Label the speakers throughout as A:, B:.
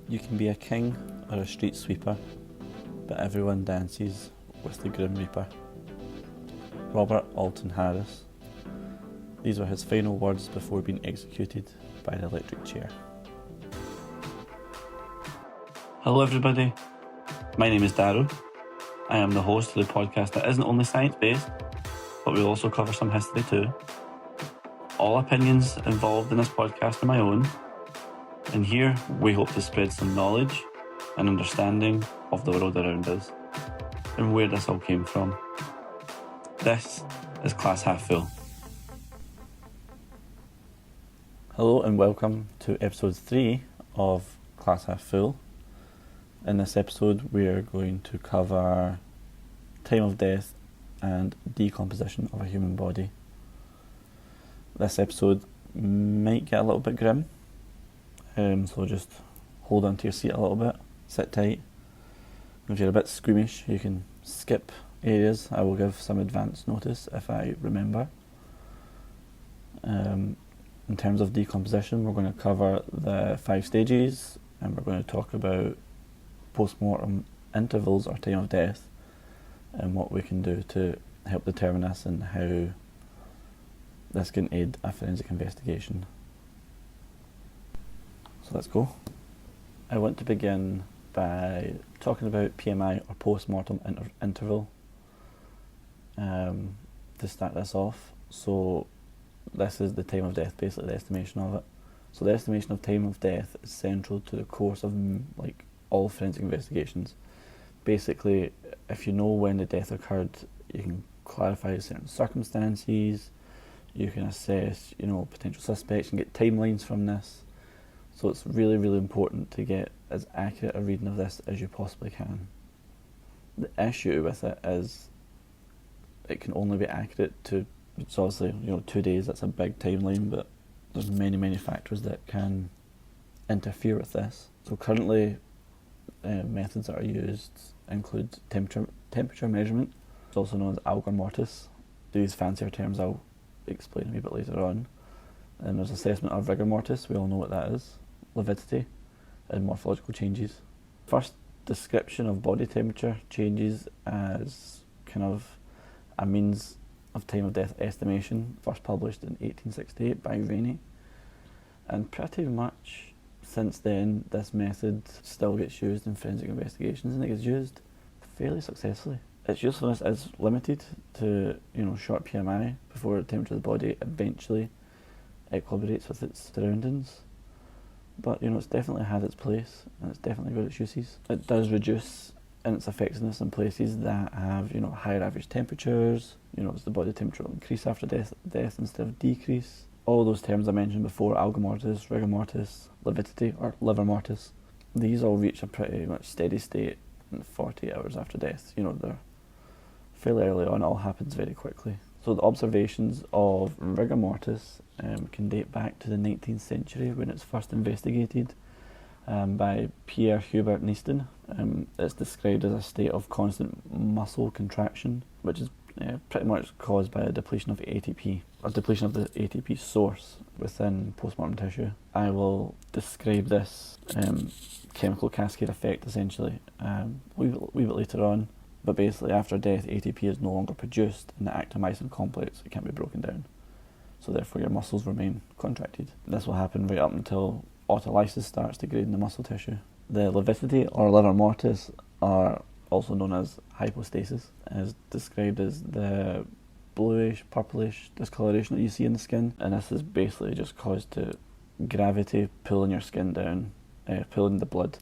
A: You can be a king or a street sweeper, but everyone dances with the Grim Reaper. Robert Alton Harris. These were his final words before being executed by the electric chair. Hello everybody, my name is Darrow. I am the host of the podcast that isn't only science-based, but we'll also cover some history too. All opinions involved in this podcast are my own, and here we hope to spread some knowledge and understanding of the world around us and where this all came from. This is Class Half Full. Hello and welcome to episode 3 of Class Half Full. In this episode we are going to cover time of death and decomposition of a human body. This episode might get a little bit grim, so just hold on to your seat a little bit, sit tight. If you're a bit squeamish, you can skip areas. I will give some advance notice if I remember. In terms of decomposition, we're going to cover the 5 stages, and we're going to talk about post-mortem intervals or time of death and what we can do to help determine this and how this can aid a forensic investigation. So let's go. I want to begin by talking about PMI or post-mortem interval to start this off. So this is the time of death, basically the estimation of it. So the estimation of time of death is central to the course of all forensic investigations. Basically, if you know when the death occurred, you can clarify certain circumstances, you can assess, potential suspects and get timelines from this. So it's really, really important to get as accurate a reading of this as you possibly can. The issue with it is it can only be accurate to, it's obviously, 2 days, that's a big timeline, but there's many, many factors that can interfere with this. So currently, methods that are used include temperature measurement. It's also known as algor mortis. These fancier terms I'll explain a wee bit later on. And there's assessment of rigor mortis, we all know what that is, lividity, and morphological changes. First description of body temperature changes as kind of a means of time of death estimation, first published in 1868 by Rainey. And pretty much since then, this method still gets used in forensic investigations, and it gets used fairly successfully. Its usefulness is limited to, short PMI before the temperature of the body eventually equilibrates with its surroundings. But, it's definitely had its place, and it's definitely got its uses. It does reduce in its effectiveness in places that have, higher average temperatures. As the body temperature will increase after death instead of decrease. All those terms I mentioned before, algor mortis, rigor mortis, lividity, or liver mortis, these all reach a pretty much steady state in 48 hours after death. They're fairly early on, it all happens very quickly. So the observations of rigor mortis can date back to the 19th century when it's first investigated by Pierre Hubert Neiston. It's described as a state of constant muscle contraction, which is pretty much caused by a depletion of ATP, or depletion of the ATP source within postmortem tissue. I will describe this chemical cascade effect essentially a wee bit later on, but basically after death ATP is no longer produced in the actomycin complex, it can't be broken down, so therefore your muscles remain contracted. This will happen right up until autolysis starts degrading the muscle tissue. The lividity or liver mortis are also known as hypostasis, is described as the bluish, purplish discoloration that you see in the skin, and this is basically just caused to gravity pulling your skin down, pulling the blood,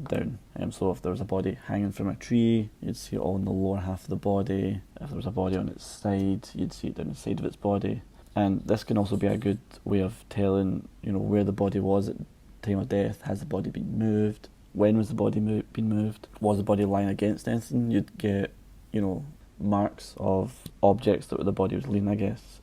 A: down. So if there was a body hanging from a tree, you'd see it all in the lower half of the body. If there was a body on its side, you'd see it down the side of its body. And this can also be a good way of telling, where the body was at the time of death. Has the body been moved? When was the body being moved? Was the body lying against anything? You'd get, marks of objects that the body was leaning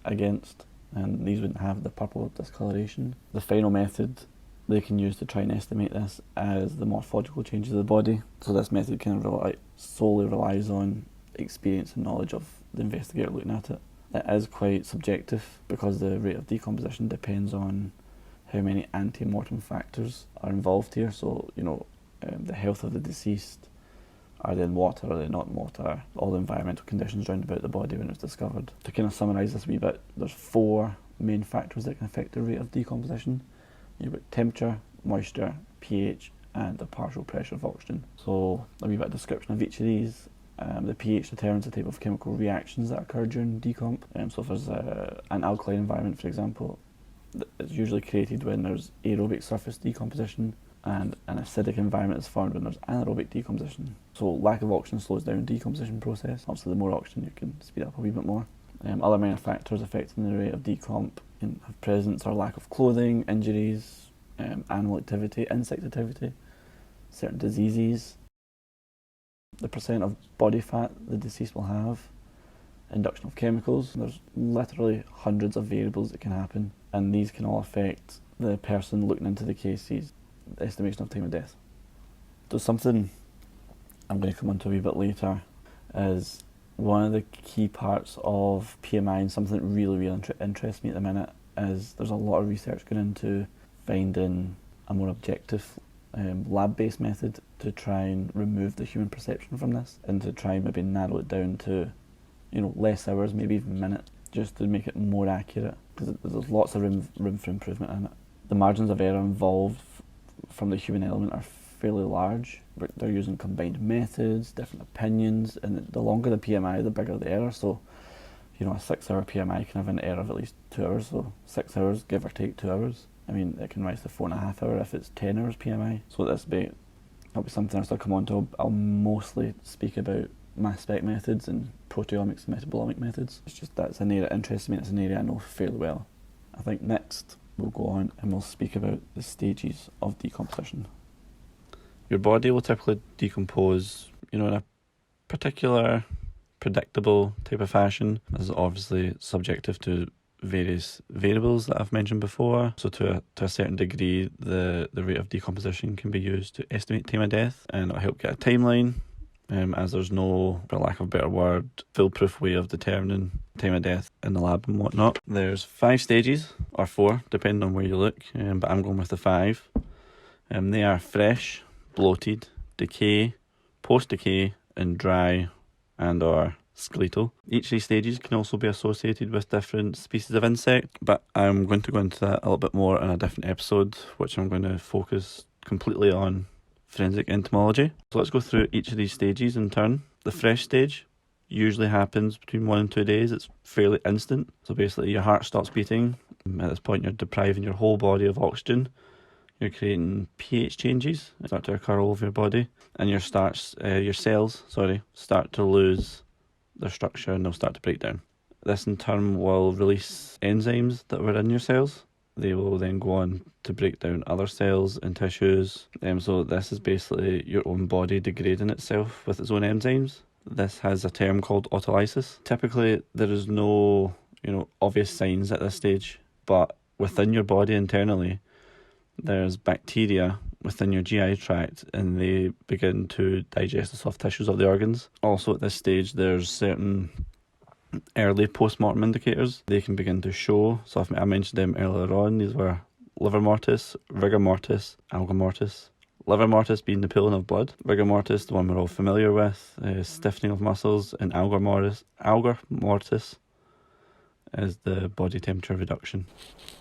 A: against, and these wouldn't have the purple discoloration. The final method they can use to try and estimate this as the morphological changes of the body. So this method kind of solely relies on experience and knowledge of the investigator looking at it. It is quite subjective because the rate of decomposition depends on how many ante-mortem factors are involved here. So, the health of the deceased, are they in water, are they not in water, all the environmental conditions round about the body when it was discovered. To kind of summarise this a wee bit, there's 4 main factors that can affect the rate of decomposition. You've got temperature, moisture, pH, and the partial pressure of oxygen. So a wee bit of description of each of these. The pH determines the type of chemical reactions that occur during decomp. So if there's an alkaline environment, for example, it's usually created when there's aerobic surface decomposition, and an acidic environment is formed when there's anaerobic decomposition. So lack of oxygen slows down the decomposition process. Obviously the more oxygen you can speed up a wee bit more. Other minor factors affecting the rate of decomp have presence or lack of clothing, injuries, animal activity, insect activity, certain diseases, the percent of body fat the deceased will have, induction of chemicals. There's literally hundreds of variables that can happen, and these can all affect the person looking into the case's estimation of time of death. So something I'm going to come on to a wee bit later is one of the key parts of PMI, and something that really interests me at the minute, is there's a lot of research going into finding a more objective lab-based method to try and remove the human perception from this, and to try and maybe narrow it down to, less hours, maybe even minutes, just to make it more accurate, because there's lots of room for improvement in it. The margins of error involved from the human element are fairly large. They're using combined methods, different opinions, and the longer the PMI, the bigger the error. So, a 6-hour PMI can have an error of at least 2 hours, so 6 hours, give or take 2 hours. I mean, it can rise to 4.5 hours if it's 10 hours PMI. So that'll be something else I'll come on to. I'll mostly speak about mass spec methods and proteomics and metabolomic methods. It's just that's an area that interests me, it's an area I know fairly well. I think next we'll go on and we'll speak about the stages of decomposition. Your body will typically decompose, in a particular, predictable type of fashion. This is obviously subjective to various variables that I've mentioned before. So to a certain degree, the rate of decomposition can be used to estimate time of death, and it'll help get a timeline, as there's no, for lack of a better word, foolproof way of determining time of death in the lab and whatnot. There's 5 stages, or 4, depending on where you look, but I'm going with the 5. They are fresh, bloated, decay, post-decay, and dry and or skeletal. Each of these stages can also be associated with different species of insect, but I'm going to go into that a little bit more in a different episode, which I'm going to focus completely on forensic entomology. So let's go through each of these stages in turn. The fresh stage usually happens between 1 and 2 days. It's fairly instant. So basically your heart stops beating. At this point you're depriving your whole body of oxygen. You're creating pH changes that start to occur all over your body, and your cells start to lose their structure and they'll start to break down. This in turn will release enzymes that were in your cells. They will then go on to break down other cells and tissues. So this is basically your own body degrading itself with its own enzymes. This has a term called autolysis. Typically there is no obvious signs at this stage, but within your body internally there's bacteria within your GI tract, and they begin to digest the soft tissues of the organs. Also at this stage there's certain early post-mortem indicators they can begin to show. So I mentioned them earlier on. These were liver mortis, rigor mortis, alga mortis. Liver mortis being the pooling of blood, rigor mortis, the one we're all familiar with, stiffening of muscles, and alga mortis is the body temperature reduction.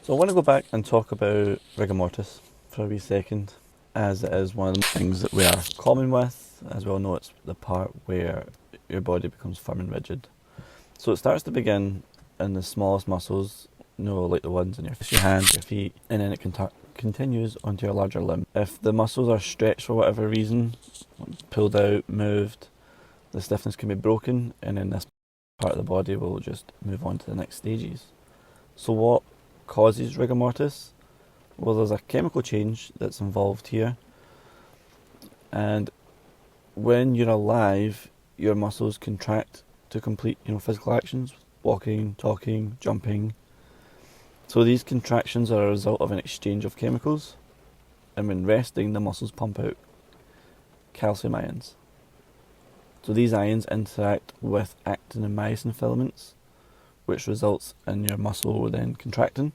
A: So I want to go back and talk about rigor mortis for a wee second, as it is one of the things that we are common with. As we all know, it's the part where your body becomes firm and rigid. So it starts to begin in the smallest muscles, like the ones in your hands, your feet, and then it continues onto your larger limb. If the muscles are stretched for whatever reason, pulled out, moved, the stiffness can be broken, and then this part of the body will just move on to the next stages. So what causes rigor mortis? Well, there's a chemical change that's involved here, and when you're alive, your muscles contract to complete physical actions, walking, talking, jumping. So these contractions are a result of an exchange of chemicals, and when resting the muscles pump out calcium ions. So these ions interact with actin and myosin filaments, which results in your muscle then contracting.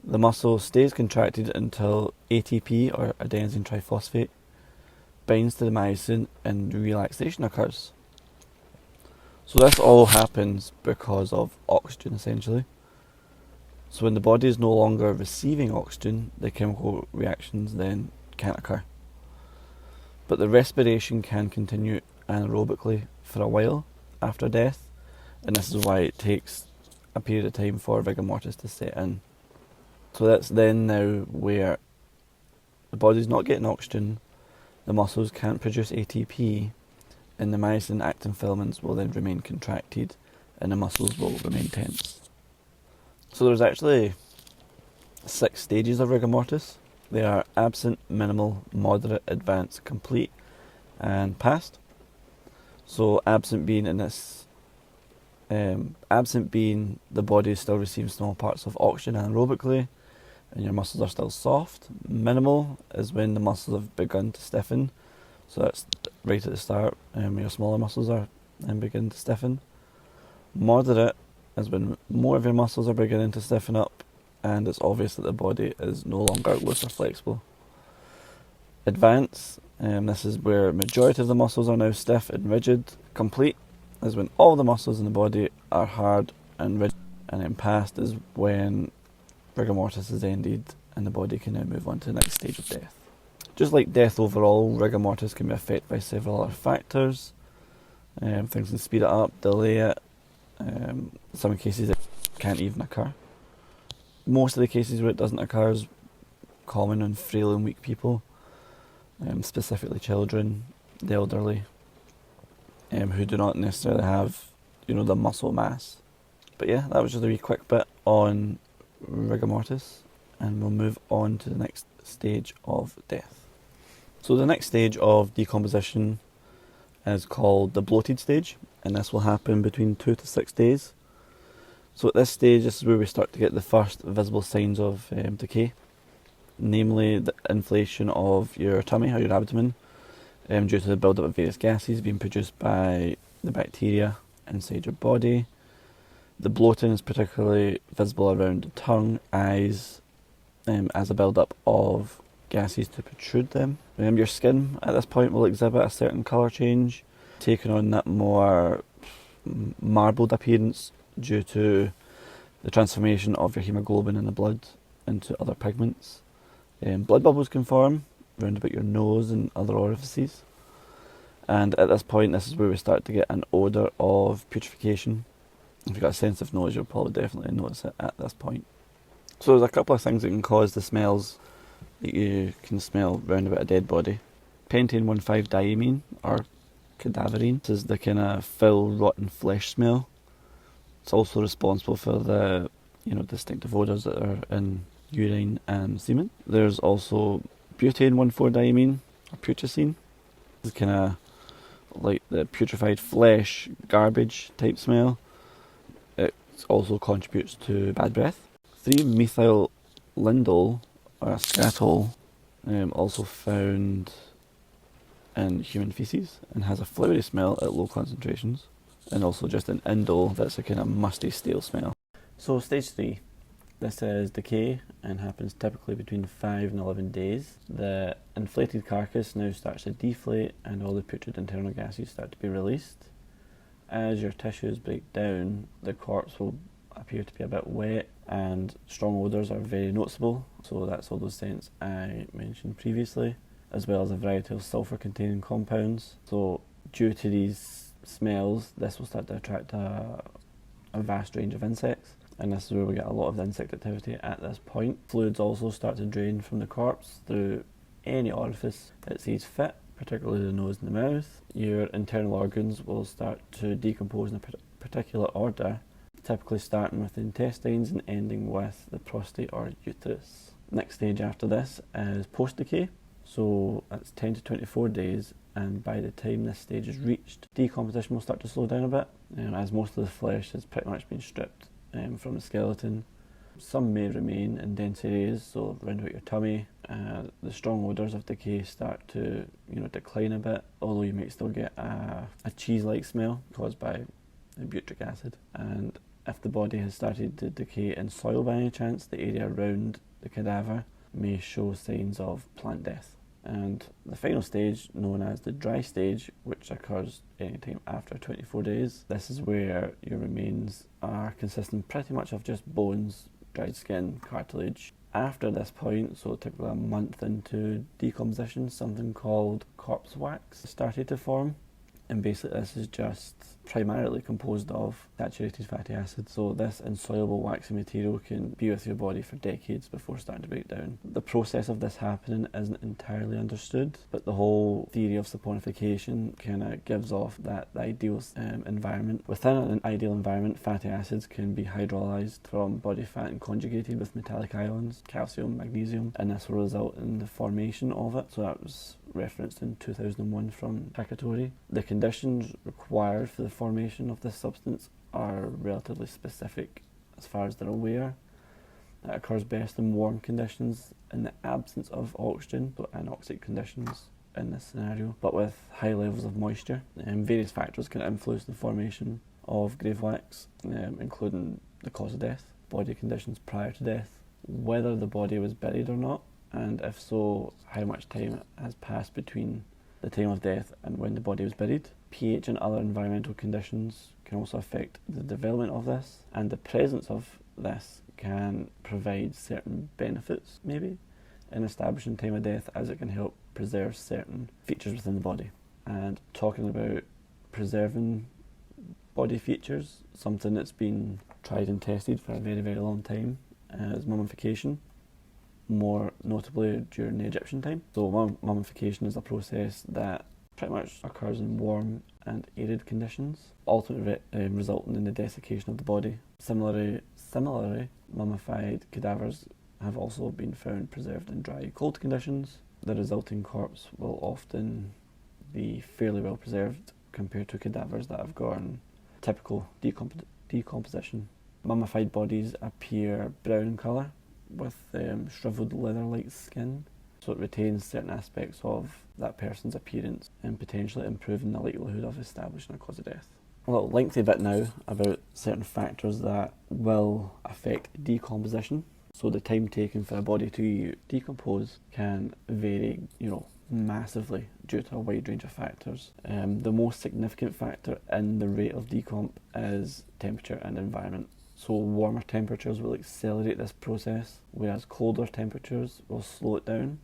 A: The muscle stays contracted until ATP, or adenosine triphosphate, binds to the myosin and relaxation occurs. So this all happens because of oxygen, essentially. So when the body is no longer receiving oxygen, the chemical reactions then can't occur. But the respiration can continue anaerobically for a while after death, and this is why it takes a period of time for rigor mortis to set in. So that's then now where the body's not getting oxygen, the muscles can't produce ATP, and the myosin actin filaments will then remain contracted and the muscles will remain tense. So there's actually 6 stages of rigor mortis. They are absent, minimal, moderate, advanced, complete, and past. So absent being the body is still receiving small parts of oxygen anaerobically, and your muscles are still soft. Minimal is when the muscles have begun to stiffen. So that's right at the start, your smaller muscles are then begin to stiffen. Moderate is when more of your muscles are beginning to stiffen up, and it's obvious that the body is no longer loose or flexible. Advanced, this is where majority of the muscles are now stiff and rigid. Complete is when all the muscles in the body are hard and rigid. And then past is when rigor mortis is ended and the body can now move on to the next stage of death. Just like death overall, rigor mortis can be affected by several other factors. Things can speed it up, delay it. Some cases it can't even occur. Most of the cases where it doesn't occur is common in frail and weak people, specifically children, the elderly, who do not necessarily have, the muscle mass. But yeah, that was just a wee quick bit on rigor mortis, and we'll move on to the next stage of death. So the next stage of decomposition is called the bloated stage, and this will happen between 2 to 6 days. So at this stage, this is where we start to get the first visible signs of decay, namely the inflation of your tummy or your abdomen, due to the buildup of various gases being produced by the bacteria inside your body. The bloating is particularly visible around the tongue, eyes, as a build-up of gases to protrude them. Your skin at this point will exhibit a certain colour change, taking on that more marbled appearance due to the transformation of your haemoglobin in the blood into other pigments. Blood bubbles can form around about your nose and other orifices. And at this point, this is where we start to get an odour of putrefaction. If you've got a sensitive nose, you'll probably definitely notice it at this point. So there's a couple of things that can cause the smells that you can smell round about a dead body. Pentane 1,5-diamine, or cadaverine. This is the kind of foul, rotten flesh smell. It's also responsible for the, distinctive odours that are in urine and semen. There's also butane 1,4-diamine, or putrescine. This is kind of like the putrefied flesh, garbage type smell. It also contributes to bad breath. 3-methyl-lindole, or scatol, also found in human feces and has a floury smell at low concentrations, and also just an indole that's a kind of musty stale smell. So stage 3, this is decay and happens typically between 5 and 11 days. The inflated carcass now starts to deflate and all the putrid internal gases start to be released. As your tissues break down, the corpse will appear to be a bit wet and strong odours are very noticeable. So that's all those scents I mentioned previously, as well as a variety of sulphur containing compounds. So due to these smells, this will start to attract a vast range of insects, and this is where we get a lot of insect activity at this point. Fluids also start to drain from the corpse through any orifice it sees fit, particularly the nose and the mouth. Your internal organs will start to decompose in a particular order, typically starting with the intestines and ending with the prostate or uterus. Next stage after this is post-decay. So it's 10 to 24 days, and by the time this stage is reached, decomposition will start to slow down a bit, as most of the flesh has pretty much been stripped from the skeleton. Some may remain in dense areas, so around about your tummy. The strong odours of decay start to decline a bit, although you might still get a cheese-like smell caused by butyric acid. And If the body has started to decay in soil by any chance, the area around the cadaver may show signs of plant death. And the final stage, known as the dry stage, which occurs anytime after 24 days, this is where your remains are consisting pretty much of just bones, dried skin, cartilage. After this point, so typically a month into decomposition, something called corpse wax started to form. And basically this is just primarily composed of saturated fatty acids. So this insoluble waxy material can be with your body for decades before starting to break down. The process of this happening isn't entirely understood, but the whole theory of saponification kind of gives off that ideal environment. Within an ideal environment, fatty acids can be hydrolyzed from body fat and conjugated with metallic ions, calcium, magnesium, and this will result in the formation of it. So that was referenced in 2001 from Takatori. The conditions required for the formation of this substance are relatively specific as far as they're aware. It occurs best in warm conditions in the absence of oxygen, so anoxic conditions in this scenario, but with high levels of moisture. Various factors can influence the formation of grave wax, including the cause of death, body conditions prior to death, whether the body was buried or not, and if so, how much time has passed between the time of death and when the body was buried. pH and other environmental conditions can also affect the development of this, and the presence of this can provide certain benefits, maybe, in establishing time of death, as it can help preserve certain features within the body. And talking about preserving body features, something that's been tried and tested for a very, very long time is mummification, more notably during the Egyptian time. So mummification is a process that pretty much occurs in warm and arid conditions, ultimately resulting in the desiccation of the body. Similarly, mummified cadavers have also been found preserved in dry, cold conditions. The resulting corpse will often be fairly well preserved compared to cadavers that have gone typical decomposition. Mummified bodies appear brown in colour with shriveled leather-like skin, so it retains certain aspects of that person's appearance and potentially improving the likelihood of establishing a cause of death. A little lengthy bit now about certain factors that will affect decomposition. So the time taken for a body to decompose can vary, massively due to a wide range of factors. The most significant factor in the rate of decomp is temperature and environment. So warmer temperatures will accelerate this process, whereas colder temperatures will slow it down,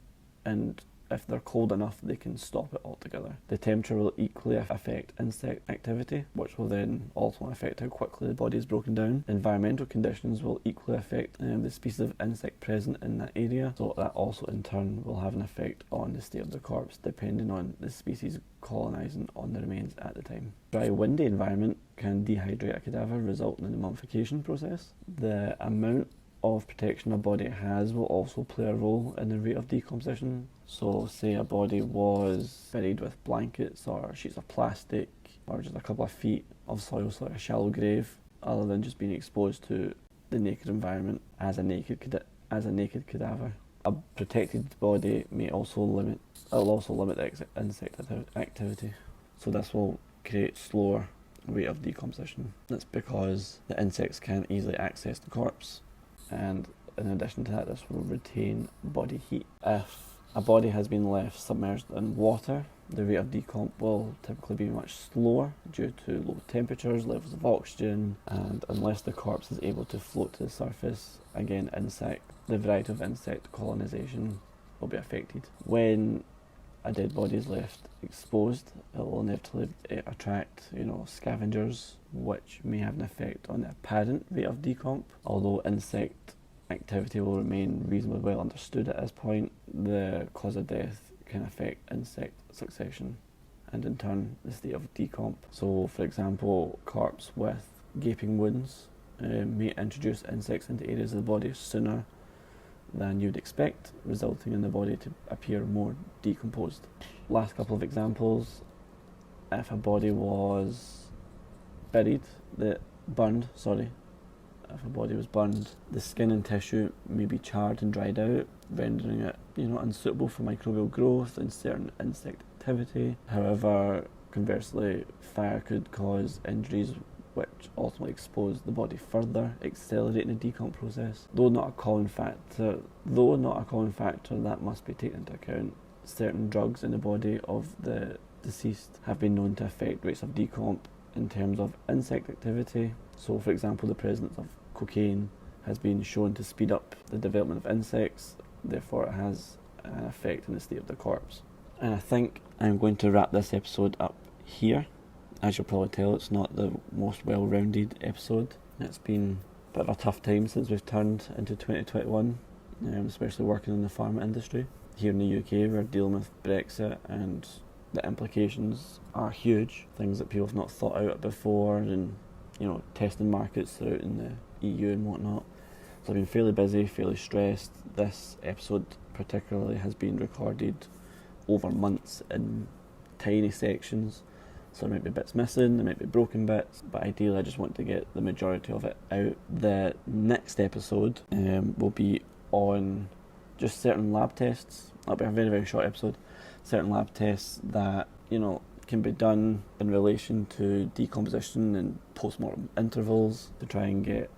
A: and if they're cold enough, they can stop it altogether. The temperature will equally affect insect activity, which will then ultimately affect how quickly the body is broken down. Environmental conditions will equally affect the species of insect present in that area, so that also in turn will have an effect on the state of the corpse, depending on the species colonising on the remains at the time. Dry, windy environment can dehydrate a cadaver, resulting in the mummification process. The amount of protection a body has will also play a role in the rate of decomposition. So say a body was buried with blankets or sheets of plastic or just a couple of feet of soil, so like a shallow grave, other than just being exposed to the naked environment as a naked cadaver. A protected body may also limit the insect activity, so this will create slower rate of decomposition. That's because the insects can't easily access the corpse, and in addition to that, this will retain body heat. If a body has been left submerged in water, the rate of decomp will typically be much slower due to low temperatures, levels of oxygen, and unless the corpse is able to float to the surface, again, the variety of insect colonisation will be affected. When a dead body is left exposed, it will inevitably attract, scavengers, which may have an effect on the apparent rate of decomp. Although insect activity will remain reasonably well understood at this point, the cause of death can affect insect succession and in turn the state of decomp. So for example, corpse with gaping wounds may introduce insects into areas of the body sooner than you'd expect, resulting in the body to appear more decomposed. Last couple of examples: if a body was burned, the skin and tissue may be charred and dried out, rendering it, unsuitable for microbial growth and certain insect activity. However, conversely, fire could cause injuries which which ultimately expose the body further, accelerating the decomp process. Though not a common factor, that must be taken into account. Certain drugs in the body of the deceased have been known to affect rates of decomp in terms of insect activity. So, for example, the presence of cocaine has been shown to speed up the development of insects, therefore it has an effect on the state of the corpse. And I think I'm going to wrap this episode up here. As you'll probably tell, it's not the most well-rounded episode. It's been a bit of a tough time since we've turned into 2021, especially working in the pharma industry. Here in the UK, we're dealing with Brexit, and the implications are huge. Things that people have not thought out before, and testing markets throughout in the EU and whatnot. So I've been fairly busy, fairly stressed. This episode particularly has been recorded over months in tiny sections. So there might be bits missing, there might be broken bits, but ideally I just want to get the majority of it out. The next episode will be on just certain lab tests. That'll be a very, very short episode. Certain lab tests that, can be done in relation to decomposition and post-mortem intervals to try and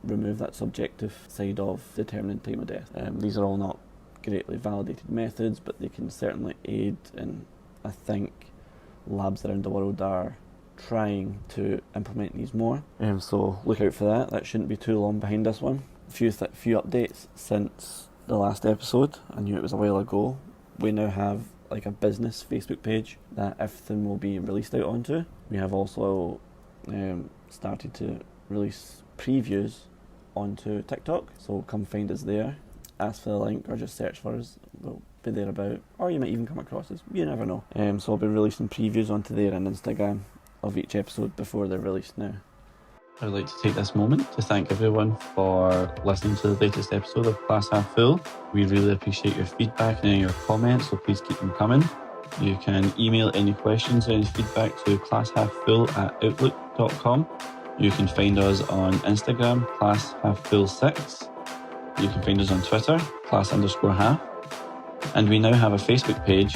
A: remove that subjective side of determining time of death. These are all not greatly validated methods, but they can certainly aid, and I think labs around the world are trying to implement these more. So look out for that. That shouldn't be too long behind this one. A few updates since the last episode. I knew it was a while ago. We now have a business Facebook page that everything will be released out onto. We have also started to release previews onto TikTok, so come find us there. Ask for the link or just search for us. We'll be there about, or you might even come across us. You never know. So I'll be releasing previews onto there and Instagram of each episode before they're released now. I'd like to take this moment to thank everyone for listening to the latest episode of Class Half Full. We really appreciate your feedback and your comments, so please keep them coming. You can email any questions or any feedback to classhalffull@outlook.com. You can find us on Instagram, classhalffull6. You can find us on Twitter, class_half. And we now have a Facebook page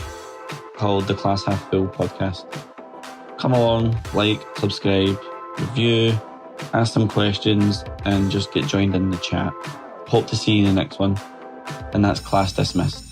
A: called the Class Half Full Podcast. Come along, subscribe, review, ask some questions, and just get joined in the chat. Hope to see you in the next one. And that's class dismissed.